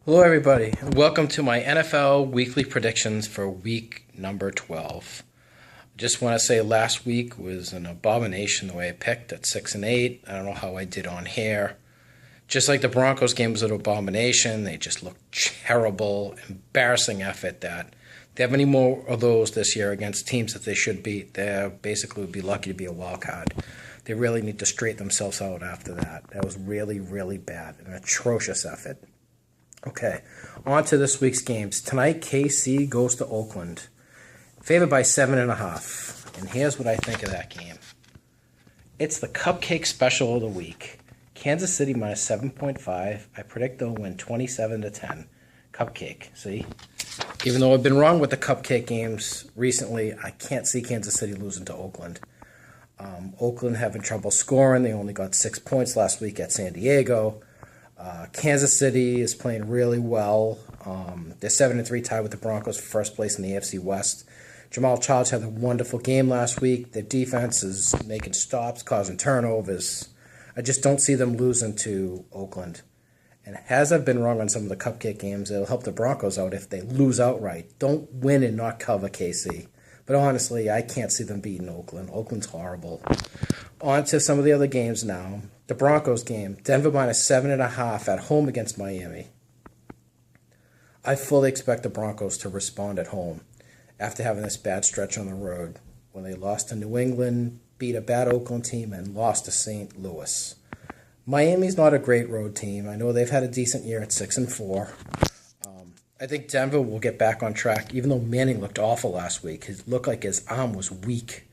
Hello, everybody, and welcome to my NFL weekly predictions for week number 12. Just want to say last week was an abomination the way I picked at 6 and 8. I don't know how I did on here. Just like the Broncos game was an abomination, they just looked terrible, embarrassing effort that they have any more of those this year against teams that they should beat. They basically would be lucky to be a wild card. They really need to straighten themselves out after that. That was really, really bad, an atrocious effort. Okay, on to this week's games. Tonight, KC goes to Oakland, favored by 7.5. And here's what I think of that game. It's the cupcake special of the week. Kansas City minus 7.5. I predict they'll win 27-10. Cupcake, see? Even though I've been wrong with the cupcake games recently, I can't see Kansas City losing to Oakland. Oakland having trouble scoring. They only got 6 points last week at San Diego. Kansas City is playing really well. They're 7-3 tied with the Broncos for first place in the AFC West. Jamal Charles had a wonderful game last week. Their defense is making stops, causing turnovers. I just don't see them losing to Oakland. And as I've been wrong on some of the cupcake games, it'll help the Broncos out if they lose outright. Don't win and not cover KC. But honestly, I can't see them beating Oakland. Oakland's horrible. On to some of the other games now. The Broncos game, Denver minus 7.5 at home against Miami. I fully expect the Broncos to respond at home after having this bad stretch on the road when they lost to New England, beat a bad Oakland team, and lost to St. Louis. Miami's not a great road team. I know they've had a decent year at 6-4. I think Denver will get back on track, even though Manning looked awful last week. It looked like his arm was weak.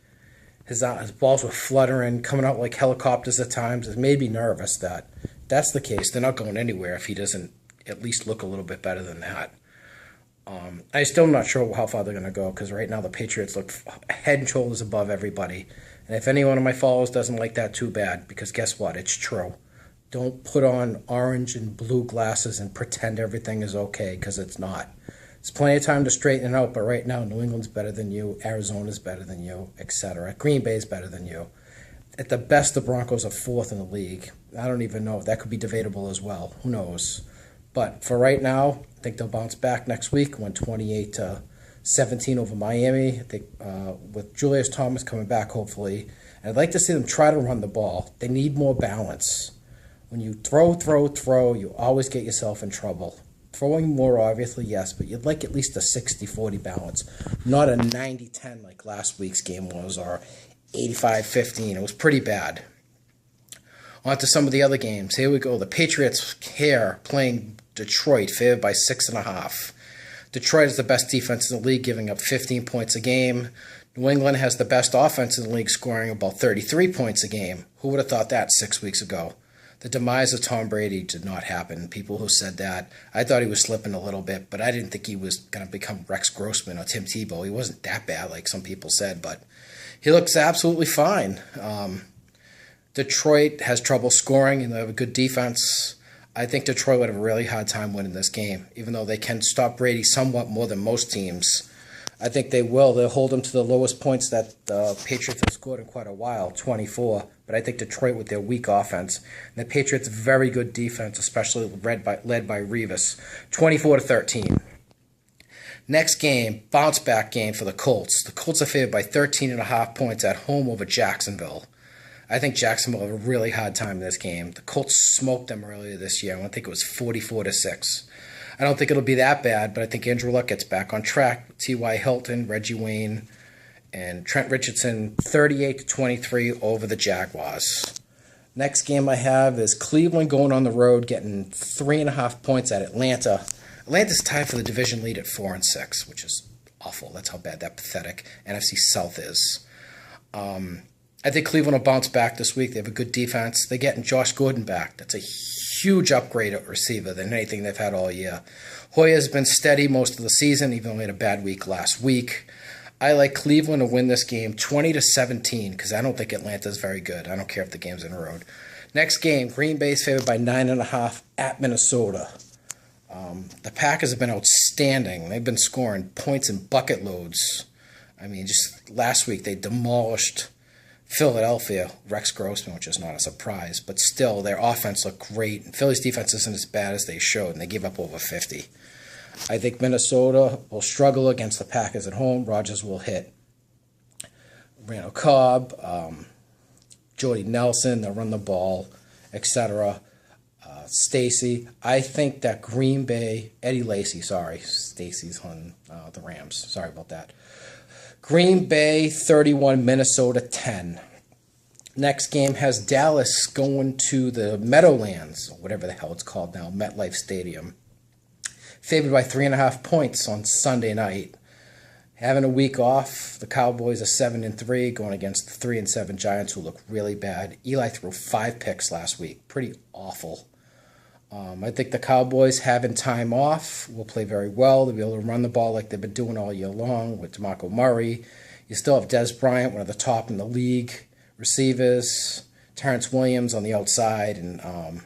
His balls were fluttering, coming out like helicopters at times. It made me nervous that that's the case. They're not going anywhere if he doesn't at least look a little bit better than that. I'm still not sure how far they're going to go because right now the Patriots look head and shoulders above everybody. And if any one of my followers doesn't like that, too bad, because guess what? It's true. Don't put on orange and blue glasses and pretend everything is okay, because it's not. There's plenty of time to straighten it out, but right now New England's better than you, Arizona's better than you, etc. Green Bay's better than you. At the best, the Broncos are fourth in the league. I don't even know. That could be debatable as well. Who knows? But for right now, I think they'll bounce back next week, win 28-17 over Miami. I think with Julius Thomas coming back, hopefully. And I'd like to see them try to run the ball. They need more balance. When you throw, you always get yourself in trouble. Throwing more, obviously, yes, but you'd like at least a 60-40 balance, not a 90-10 like last week's game was, or 85-15. It was pretty bad. On to some of the other games. Here we go. The Patriots here playing Detroit, favored by 6.5. Detroit is the best defense in the league, giving up 15 points a game. New England has the best offense in the league, scoring about 33 points a game. Who would have thought that 6 weeks ago? The demise of Tom Brady did not happen. People who said that, I thought he was slipping a little bit, but I didn't think he was going to become Rex Grossman or Tim Tebow. He wasn't that bad like some people said, but he looks absolutely fine. Detroit has trouble scoring, and they have a good defense. I think Detroit would have a really hard time winning this game, even though they can stop Brady somewhat more than most teams. I think they will. They'll hold him to the lowest points that the Patriots have scored in quite a while, 24. But I think Detroit with their weak offense. And the Patriots' very good defense, especially led by Revis, 24-13. Next game, bounce back game for the Colts. The Colts are favored by 13.5 points at home over Jacksonville. I think Jacksonville will have a really hard time in this game. The Colts smoked them earlier this year. I think it was 44-6. I don't think it'll be that bad, but I think Andrew Luck gets back on track. T.Y. Hilton, Reggie Wayne, and Trent Richardson, 38-23 over the Jaguars. Next game I have is Cleveland going on the road, getting 3.5 points at Atlanta. Atlanta's tied for the division lead at 4-6, which is awful. That's how bad that pathetic NFC South is. I think Cleveland will bounce back this week. They have a good defense. They're getting Josh Gordon back. That's a huge upgrade at receiver than anything they've had all year. Hoyer's been steady most of the season, even though he had a bad week last week. I like Cleveland to win this game 20-17 because I don't think Atlanta's very good. I don't care if the game's in the road. Next game, Green Bay's favored by 9.5 at Minnesota. The Packers have been outstanding. They've been scoring points in bucket loads. I mean, just last week they demolished Philadelphia, Rex Grossman, which is not a surprise, but still their offense looked great. And Philly's defense isn't as bad as they showed, and they gave up over 50. I think Minnesota will struggle against the Packers at home. Rodgers will hit Randall Cobb, Jordy Nelson, they'll run the ball, etc. Stacy. I think that Green Bay, Eddie Lacy, sorry, Stacy's on the Rams. Sorry about that. Green Bay 31, Minnesota 10. Next game has Dallas going to the Meadowlands, or whatever the hell it's called now, MetLife Stadium. Favored by 3.5 points on Sunday night. Having a week off, the Cowboys are 7-3, going against the 3-7 Giants, who look really bad. Eli threw 5 picks last week, pretty awful. I think the Cowboys, having time off, will play very well. They'll be able to run the ball like they've been doing all year long with DeMarco Murray. You still have Dez Bryant, one of the top in the league receivers. Terrence Williams on the outside, and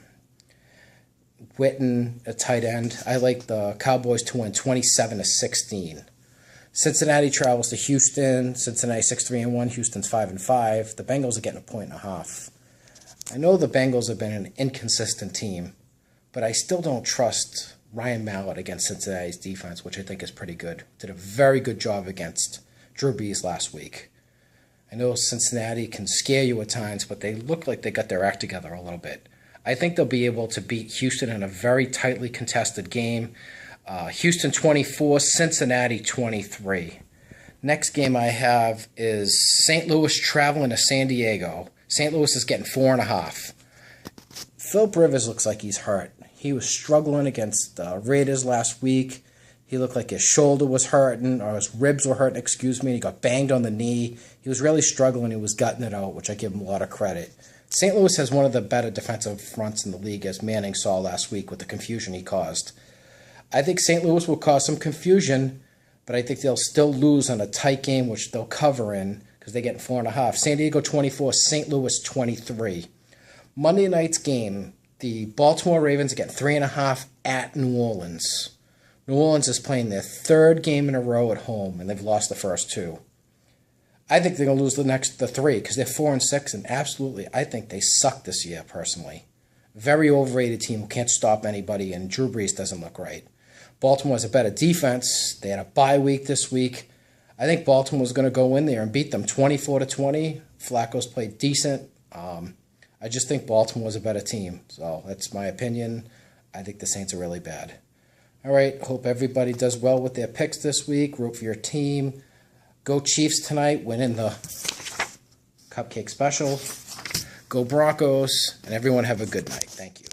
Witten at tight end. I like the Cowboys to win 27-16. Cincinnati travels to Houston. Cincinnati 6-3-1. Houston's 5-5. The Bengals are getting 1.5. I know the Bengals have been an inconsistent team, but I still don't trust Ryan Mallett against Cincinnati's defense, which I think is pretty good. Did a very good job against Drew Brees last week. I know Cincinnati can scare you at times, but they look like they got their act together a little bit. I think they'll be able to beat Houston in a very tightly contested game. Houston 24, Cincinnati 23. Next game I have is St. Louis traveling to San Diego. St. Louis is getting 4.5. Philip Rivers looks like he's hurt. He was struggling against the Raiders last week. He looked like his shoulder was hurting, or his ribs were hurting, and he got banged on the knee. He was really struggling. He was gutting it out, which I give him a lot of credit. St. Louis has one of the better defensive fronts in the league, as Manning saw last week with the confusion he caused. I think St. Louis will cause some confusion, but I think they'll still lose on a tight game, which they'll cover in because they get 4.5. San Diego 24, St. Louis 23. Monday night's game, the Baltimore Ravens get 3.5 at New Orleans. New Orleans is playing their 3rd game in a row at home, and they've lost the first 2. I think they're going to lose the 3 because they're 4-6, and absolutely, I think they suck this year, personally. Very overrated team who can't stop anybody, and Drew Brees doesn't look right. Baltimore has a better defense. They had a bye week this week. I think Baltimore's going to go in there and beat them 24-20. Flacco's played decent. I just think Baltimore's a better team. So that's my opinion. I think the Saints are really bad. All right, hope everybody does well with their picks this week. Root for your team. Go Chiefs tonight, winning the Cupcake Special. Go Broncos, and everyone have a good night. Thank you.